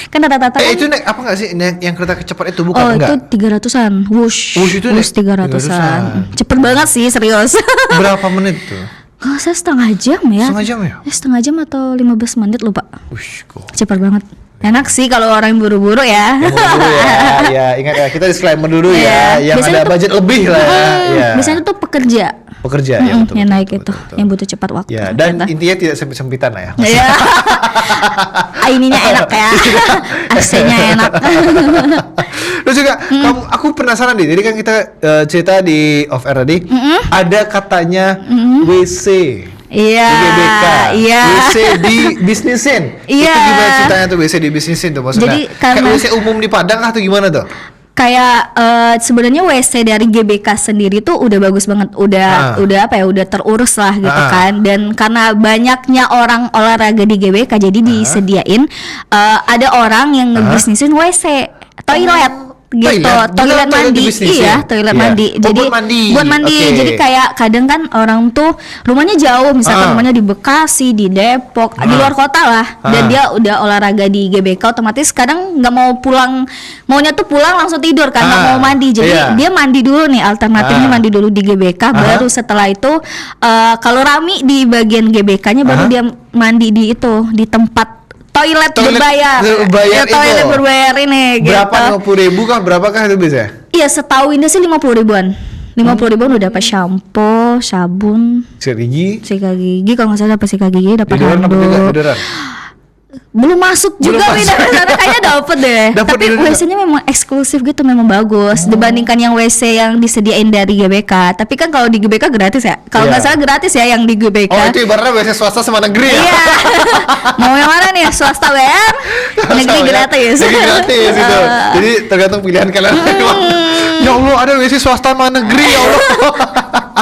Kan rata-rata kan. Itu naik apa nggak sih yang kereta cepat itu bukan itu enggak? 300-an. Wush Wush itu naik 300-an. Cepet banget sih, serius. Berapa menit tuh? Kalau saya setengah jam ya. Setengah jam ya? Setengah jam atau 15 menit lupa. Ush, kok. Cepet banget. Enak sih kalau orang yang buru-buru ya. Yang dulu ya, ingat ya kita disclaimer dulu ya, yang Biasanya ada budget lebih lah ya. Biasanya tuh pekerja Ya, betul, yang betul, naik betul, itu, betul. yang butuh cepat waktu. Ya, dan ternyata. intinya tidak sempit-sempitan lah ya. Iya. Ininya enak ya. AC-nya enak. Terus juga aku penasaran deh. Jadi kan kita cerita di off air tadi ada katanya WC. Iya. Di GBK. Iya. WC di bisnisin. Iya. Itu gimana ceritanya tuh WC di bisnisin tuh maksudnya? Jadi kayak karena- WC umum di Padang atau gimana tuh? Kayak sebenarnya WC dari GBK sendiri tuh udah bagus banget, udah apa ya, udah terurus lah gitu kan. Dan karena banyaknya orang olahraga di GBK, jadi disediain ada orang yang ngebisnisin WC toilet. gitu, Toilet? toilet Beneran toilet mandi, di bisnis iya ya? toilet Iya. mandi. Oh, Jadi buat mandi. buat mandi. Oke. Jadi kayak kadang kan orang tuh rumahnya jauh, misalkan rumahnya di Bekasi, di Depok, di luar kota lah, dan dia udah olahraga di GBK, otomatis kadang nggak mau pulang, maunya tuh pulang langsung tidur kan, nggak mau mandi. Jadi Iya. dia mandi dulu nih, alternatifnya mandi dulu di GBK, baru setelah itu kalau rame di bagian GBK-nya baru dia mandi di itu, di tempat toilet berbayar. berbayar Ya, toilet itu. berbayar ini Berapa, gitu. 50.000 kah? Berapakah itu biasanya? Iya, setahu Indah sih 50 ribuan. 50 ribuan udah dapat shampoo, sabun, Sikat gigi? sikat gigi, kalau nggak salah dapat sikat gigi, dapat Deodoran apa juga? handuk. Deodoran? Belum masuk Belum juga masuk. Winda ke sana, kayaknya dapet deh. Dapet Tapi juga. WC-nya memang eksklusif gitu, memang bagus dibandingkan yang WC yang disediain dari GBK. Tapi kan kalau di GBK gratis ya. Kalau nggak Iya. salah gratis ya yang di GBK. Oh, itu ibaratnya WC swasta sama negeri ya? Iya. Mau yang mana nih? Swasta bayar, negeri gratis. Negeri gratis itu. Jadi tergantung pilihan kalian. Ya Allah, ada WC swasta sama negeri ya Allah.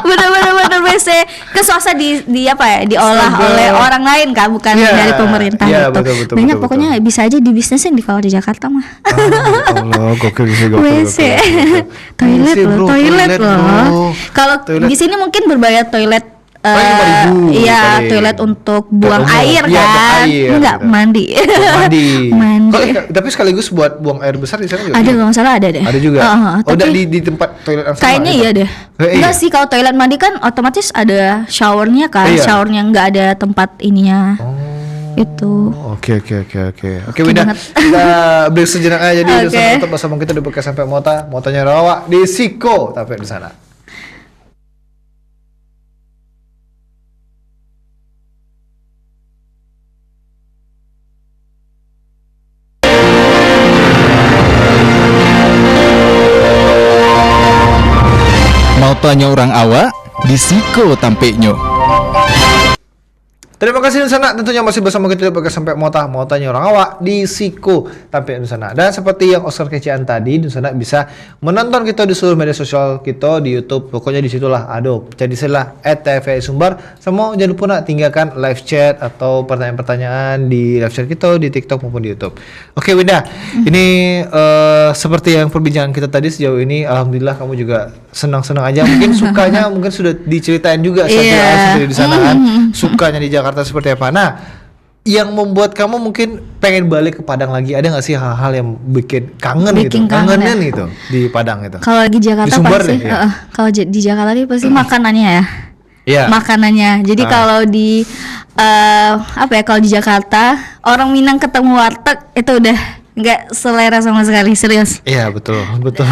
Bener-bener WC ke swasta di apa ya, diolah Astaga. oleh orang lain kan, bukan Iya. dari pemerintah Iya, gitu. betul, Banyak betul, pokoknya bisa aja dibisnisin di kalau di Jakarta mah. Allah, gokil sih, gokil. WC, toilet WC, loh, bro, toilet bro. loh. Kalau Toilet. di sini mungkin berbayar toilet. 5.000 Iya, paling. toilet untuk buang umum. air Iya, buang kan, air, enggak gitu. mandi. Mandi. Mandi. Tapi sekaligus buat buang air besar di sana juga. Ada kalau nggak salah ada deh. Ada juga. Oh, tapi di tempat toilet yang sama. kayaknya itu? iya deh. Enggak sih, kalau toilet mandi kan otomatis ada showernya kan, Iya. showernya nggak ada tempat ininya. Itu. Oke. Oke, Winda. banget. Kita break sejenak aja di Oke. tetap bersama kita di Bekas sampai Mota. Motanya Rawa di Siko tapi di sana. Mau tanya orang awak, di Siko tampeknya. Terima kasih Nusana, tentunya masih bersama kita di Bekas sampai Mota. Motanya orang awak di Siko tapi Nusana. Dan seperti yang Oscar kecian tadi, Nusana bisa menonton kita di seluruh media sosial kita di YouTube. Pokoknya di situlah. Aduh, jadi silah @tvri Sumbar. Semua jangan lupa nak tinggalkan live chat atau pertanyaan-pertanyaan di live chat kita di TikTok maupun di YouTube. Oke, Winda. Ini seperti yang perbincangan kita tadi sejauh ini, alhamdulillah kamu juga senang-senang aja. Mungkin sukanya mungkin sudah diceritain juga Iya. di sana kan. Sukanya di Jakarta seperti apa? Nah, yang membuat kamu mungkin pengen balik ke Padang lagi, ada nggak sih hal-hal yang bikin kangen Bikin gitu, kangen kangenin ya? gitu di Padang itu? Kalau lagi Jakarta Di Sumber pasti, deh, ya? kalau di Jakarta ini pasti makanannya ya. Iya. Makanannya. Jadi kalau di apa ya, kalau di Jakarta orang Minang ketemu warteg itu udah nggak selera sama sekali, serius. Iya, betul.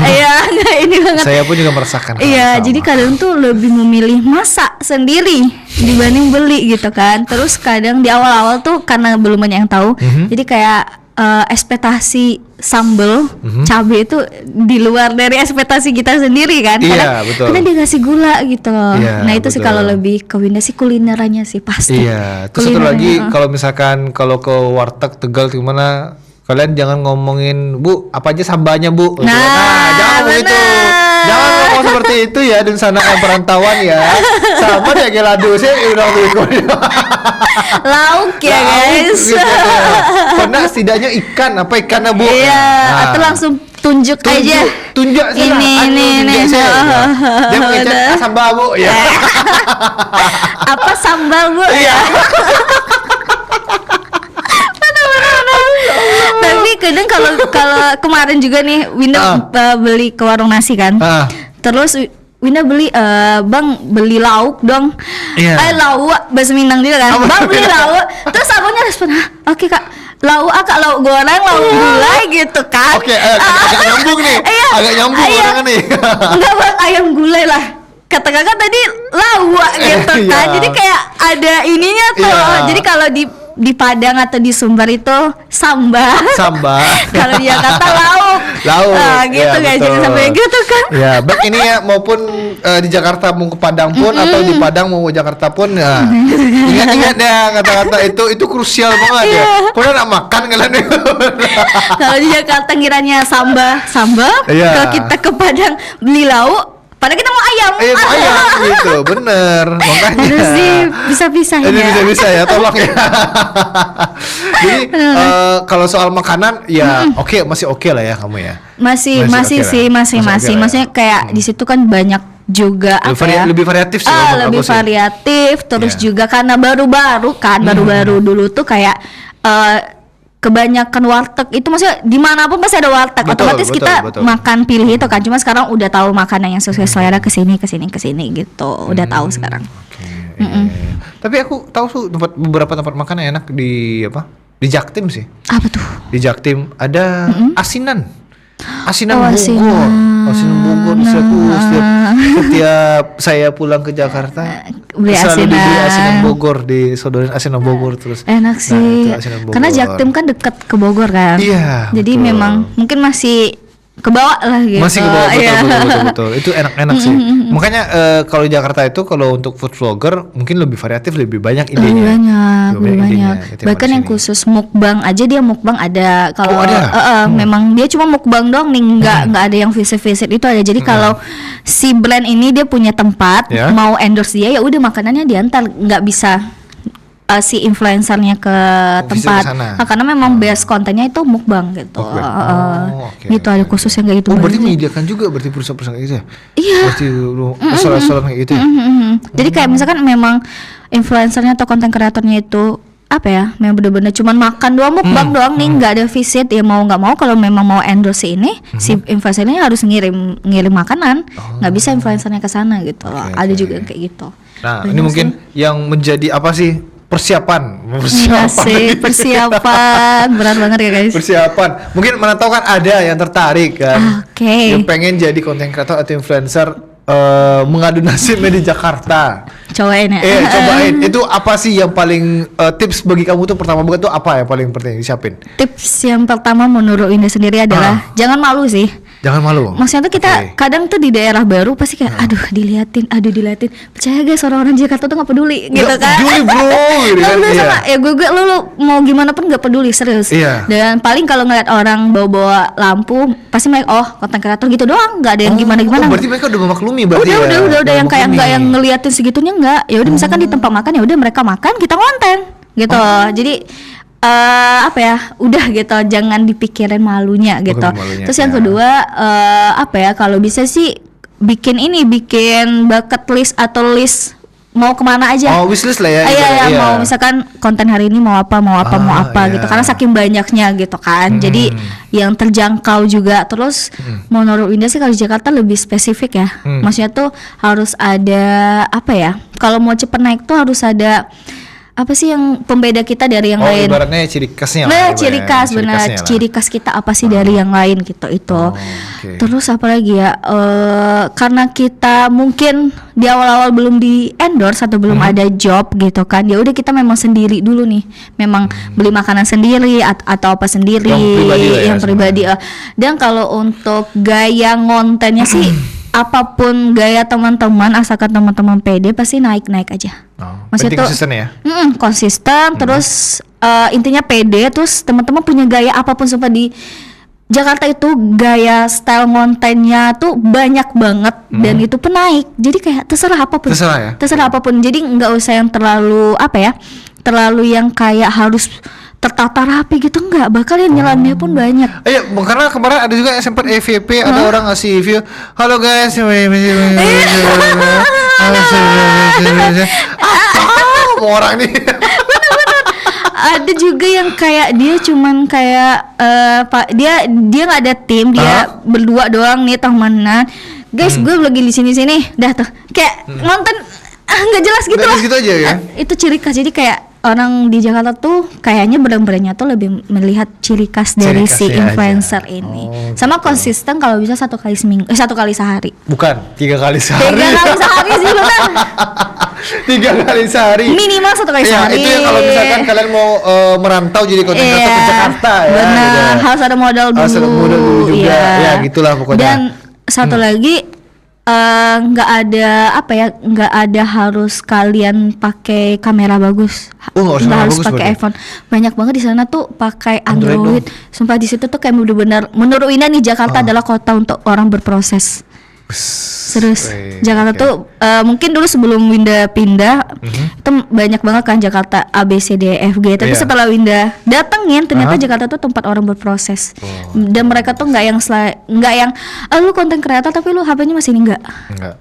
Iya, nggak ini banget. Saya pun juga merasakan hal yang Iya, sama. jadi kadang tuh lebih memilih masak sendiri dibanding beli gitu kan. Terus kadang di awal-awal tuh karena belum banyak yang tahu, jadi kayak ekspektasi sambel cabai itu di luar dari ekspektasi kita sendiri kan. Iya, betul. Karena dia kasih gula gitu loh. Iya, Nah itu sih betul. kalau lebih ke Winda sih kulinerannya sih pasti. Iya, terus satu lagi kalau misalkan kalau ke warteg Tegal gimana, kalian jangan ngomongin Bu, apa aja sambanya Bu. Gitu. Jangan ngomong itu. bener. Jangan ngomong seperti itu ya, dan sana perantauan ya. Sama deh kayak lado sih udah Lauk ya guys. Gitu, ya. Karena setidaknya ikan, apa ikannya Bu? Iya, Nah. atau langsung tunjuk aja. Tunjuk sih lah. Ini. Dia mengecek Udah. sambal Bu ya. Apa sambal Bu? Iya. Tapi kadang kalau kemarin juga nih Winda beli ke warung nasi kan. Ah. Terus Winda beli Bang beli lauk dong. Iya. Lauk bahasa Minang juga kan. Apa? Bang beli lauk. Terus abangnya respon, "Oke Kak. Lauk Kak, lauk goreng, lauk gulai gitu kan." Oke, agak nyambung nih. Iya. Agak nyambung Iya. orangnya nih. Enggak Bang, ayam gulai lah. Kata kakak tadi lawak gitu kan. Iya. Jadi kayak ada ininya tuh. Iya. Jadi kalau di Padang atau di Sumbar itu sambal. Sambal. Kalau di Jakarta lauk. Lauk. Gitu Ya, guys, betul. jangan sampai gitu kan. Ya, baik ini ya maupun di Jakarta mau ke Padang pun atau di Padang mau ke Jakarta pun ya. Ingat-ingat ya kata-kata itu krusial banget ya. Pernah nak makan kalian itu. Kalau di Jakarta ngiranya sambal. Iya. Kalau kita ke Padang beli lauk, Padahal kita mau ayam. Ayam gitu, bener. Makanya. Harus bisa-pisahin Ini ya. bisa ya, tolong ya. Jadi kalau soal makanan ya masih oke lah ya kamu ya. Masih Masih oke sih, lah. masih. Masih oke lah ya. Maksudnya kayak di situ kan banyak juga Lebih variatif sih menurut lebih aku sih. variatif, terus Iya. juga karena baru-baru kan, baru-baru dulu tuh kayak kebanyakan warteg itu, maksudnya dimanapun pasti ada warteg. Betul, Otomatis betul, kita betul. makan pilih itu kan. Cuma sekarang udah tahu makanan yang sesuai selera kesini gitu. Udah tahu sekarang. Oke, iya. Tapi aku tahu tuh beberapa tempat makan yang enak di Di Jaktim sih. Apa tuh? Di Jaktim ada asinan. Asinan Oh, Bogor. asinan. Asinan Bogor. Setiap saya pulang ke Jakarta Beli selalu dibeli asinan. asinan Bogor, disodorin asinan Bogor terus. Enak sih. itu asinan Bogor. Karena Jaktim kan dekat ke Bogor kan. Iya, Jadi betul. memang mungkin masih kebawa lah gitu. Masih ke bawah, Iya. betul. Itu enak-enak sih. Makanya kalau di Jakarta itu kalau untuk food vlogger mungkin lebih variatif, lebih banyak idenya. Lebih banyak. ketimbang Bahkan di yang sini. khusus mukbang aja, dia mukbang ada. Kalau Oh, ada? memang dia cuma mukbang doang nih, nggak ada yang visit itu ada. Jadi kalau si brand ini dia punya tempat, Ya. mau endorse dia ya udah makanannya diantar, nggak bisa si influencernya ke Visit tempat. ke sana. Nah, karena memang base kontennya itu mukbang gitu. Mukbang. Oke. Ada khusus yang kayak gitu. Oh, berarti banget. menyediakan juga berarti perusahaan-perusahaan kayak gitu ya? Iya. Berarti restoran-restoran kayak gitu ya? Jadi kayak misalkan memang influencernya atau konten kreatornya itu apa ya, memang bener-bener cuman makan doang, mukbang doang nih, nggak ada visit, ya mau nggak mau kalau memang mau endorse ini, si influencernya harus ngirim makanan, nggak bisa influencernya ke sana gitu. Oke, Ada oke. juga yang kayak gitu. Nah, Banyak ini mungkin sih. yang menjadi apa sih? Persiapan. Asik, persiapan berat banget ya guys. Persiapan. Mungkin mana tahu kan ada yang tertarik kan. Oke. Yang pengen jadi konten kreator atau influencer mengadu nasibnya di Jakarta. Cobain ya. Cobain. Itu apa sih yang paling tips bagi kamu tuh pertama banget tuh apa yang paling penting disiapin? Tips yang pertama menurut Indah sendiri adalah jangan malu sih. Jangan malu. Maksudnya tuh kita Oke. kadang tuh di daerah baru pasti kayak aduh diliatin. Percaya guys, orang-orang Jakarta tuh nggak peduli gitu Nggak kan. peduli, bro, gitu Nggak kan, peduli iya. sama ya gue lu mau gimana pun nggak peduli, serius. Iya. Dan paling kalau ngeliat orang bawa-bawa lampu pasti mereka konten kreator gitu doang, nggak ada yang gimana-gimana. Oh, berarti mereka udah memaklumi berarti Udah yang kayak nggak yang ngeliatin segitunya nggak. Ya udah misalkan di tempat makan ya udah mereka makan, kita konten gitu. Jadi apa ya, udah gitu, jangan dipikirin malunya gitu. malunya, Terus yang ya. kedua apa ya, kalau bisa sih bikin bucket list atau list mau kemana aja. Oh, wishlist lah ya. Iya, ibaratnya. mau misalkan konten hari ini mau apa iya. gitu, karena saking banyaknya gitu kan. Jadi yang terjangkau juga. Terus menurut Indah sih kalau di Jakarta lebih spesifik ya. Maksudnya tuh harus ada apa ya? Kalau mau cepet naik tuh harus ada apa sih yang pembeda kita dari yang lain? Ibaratnya ciri khasnya lah, Nah, ibaratnya. ciri khas benar. khasnya lah. Ciri khas kita apa sih dari yang lain gitu itu. Oke. Terus apa lagi ya? Karena kita mungkin di awal-awal belum di endorse atau belum ada job gitu kan. Ya udah kita memang sendiri dulu nih. Memang beli makanan sendiri atau apa sendiri Yang pribadi lah ya, yang pribadi. Dan kalau untuk gaya ngontennya sih apapun gaya teman-teman, asalkan teman-teman pede pasti naik-naik aja. Penting konsisten ya. Konsisten, terus intinya pede, terus teman-teman punya gaya apapun. Sumpah di Jakarta itu gaya style ngontennya tuh banyak banget dan itu pun naik. Jadi kayak terserah apapun. Terserah ya? Terserah apapun. Jadi nggak usah yang terlalu apa ya? Terlalu yang kayak harus tertata rapi gitu, enggak. Bakal yang nyelamnya pun banyak. Iya, karena kemarin ada juga yang sempat EVP, ada orang ngasih review. Halo guys, apa orang nih? Ada juga yang kayak dia cuman kayak dia nggak ada tim, dia berdua doang nih temenan. Guys, gue lagi di sini dah tuh kayak nonton nggak jelas gitu Nggak lah. jelas gitu aja ya? Itu ciri khas. Jadi kayak orang di Jakarta tuh kayaknya brand-brandnya tuh lebih melihat ciri khas dari si khasnya influencer aja. ini. Oh, Sama konsisten kalau bisa 1 kali seminggu, 1 kali sehari. Bukan, 3 kali sehari. 3 kali sehari sih benar. 3 kali sehari. Minimal 1 kali Iya, sehari. itu yang kalau misalkan kalian mau merantau jadi konten kreator ke Jakarta ya. Benar, gitu. harus ada modal dulu. Harus ada modal dulu juga. Iya. Ya, gitulah pokoknya. Dan satu lagi nggak ada apa ya, nggak ada harus kalian pakai kamera bagus. Oh, nggak harus Nggak kamera harus bagus pakai berarti? iPhone. Banyak banget di sana tuh pakai Android Android. Sumpah di situ tuh kayak bener-bener menurut Ina nih Jakarta adalah kota untuk orang berproses. Serius. Jakarta tuh mungkin dulu sebelum Winda pindah itu banyak banget kan Jakarta A B C D F G. Tapi Iya. setelah Winda datengin ternyata Jakarta tuh tempat orang berproses. Dan mereka tuh nggak yang lu konten kreator tapi lu HP-nya masih ini enggak.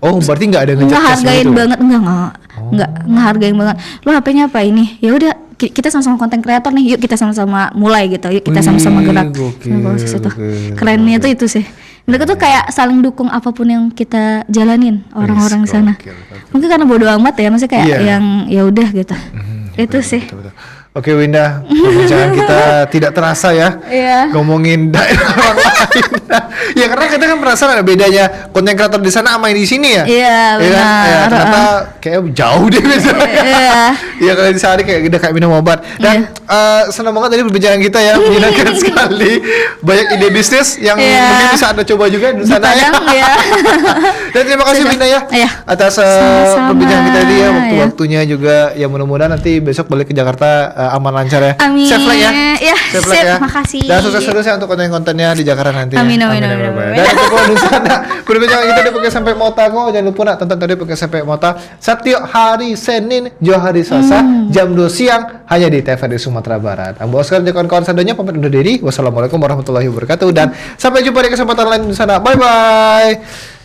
Oh, berarti nggak ada Nggak ngecek hargain banget, enggak ngehargain banget. Lu HP-nya apa ini? Ya udah kita sama-sama konten kreator nih, yuk kita sama-sama mulai gitu, yuk kita sama-sama gerak. Gokil, Proses itu. gokil. Kerennya tuh itu sih. Mereka tuh kayak saling dukung apapun yang kita jalanin orang-orang di sana. Gokil, gokil. Mungkin karena bodo amat ya, maksudnya kayak Iya. yang ya udah gitu. Itu sih. Betul. Oke Winda, perbincangan kita tidak terasa ya. Iya. Ngomongin daerah orang lain. Ya karena kita kan merasa ada bedanya konten kreator di sana sama yang di sini ya. Iya, Ya kan? benar. Ya, ternyata kayak jauh deh biasanya. Iya. Iya kalau di sehari kayak udah kayak minum obat. Dan senang banget tadi perbincangan kita ya, menyenangkan sekali. Banyak ide bisnis yang Iya. mungkin bisa Anda coba juga di Di sana ya. Padang ya. Dan terima kasih Sudah. Winda ya Iya. atas Sama-sama. perbincangan kita tadi ya, Ya. waktu-waktunya juga ya, mudah-mudahan nanti besok balik ke Jakarta aman lancar ya. Amin. Safe flight ya. Ya, Safe flight sip, ya. makasih. Dan sukses terus ya untuk konten-kontennya di Jakarta nanti. Amin, ya. amin, amin, amin. Dan untuk di sana perbincangan kita di Podcast Sampai Mota kok, jangan lupa nak tonton tadi Podcast Sampai Mota setiap hari Senin, hari Selasa jam 2 siang hanya di TVRI Sumatera Barat. Ambo Oscar dan kawan-kawan sadonya pamit undur diri. Wassalamualaikum warahmatullahi wabarakatuh dan sampai jumpa di kesempatan lain di sana. Bye bye.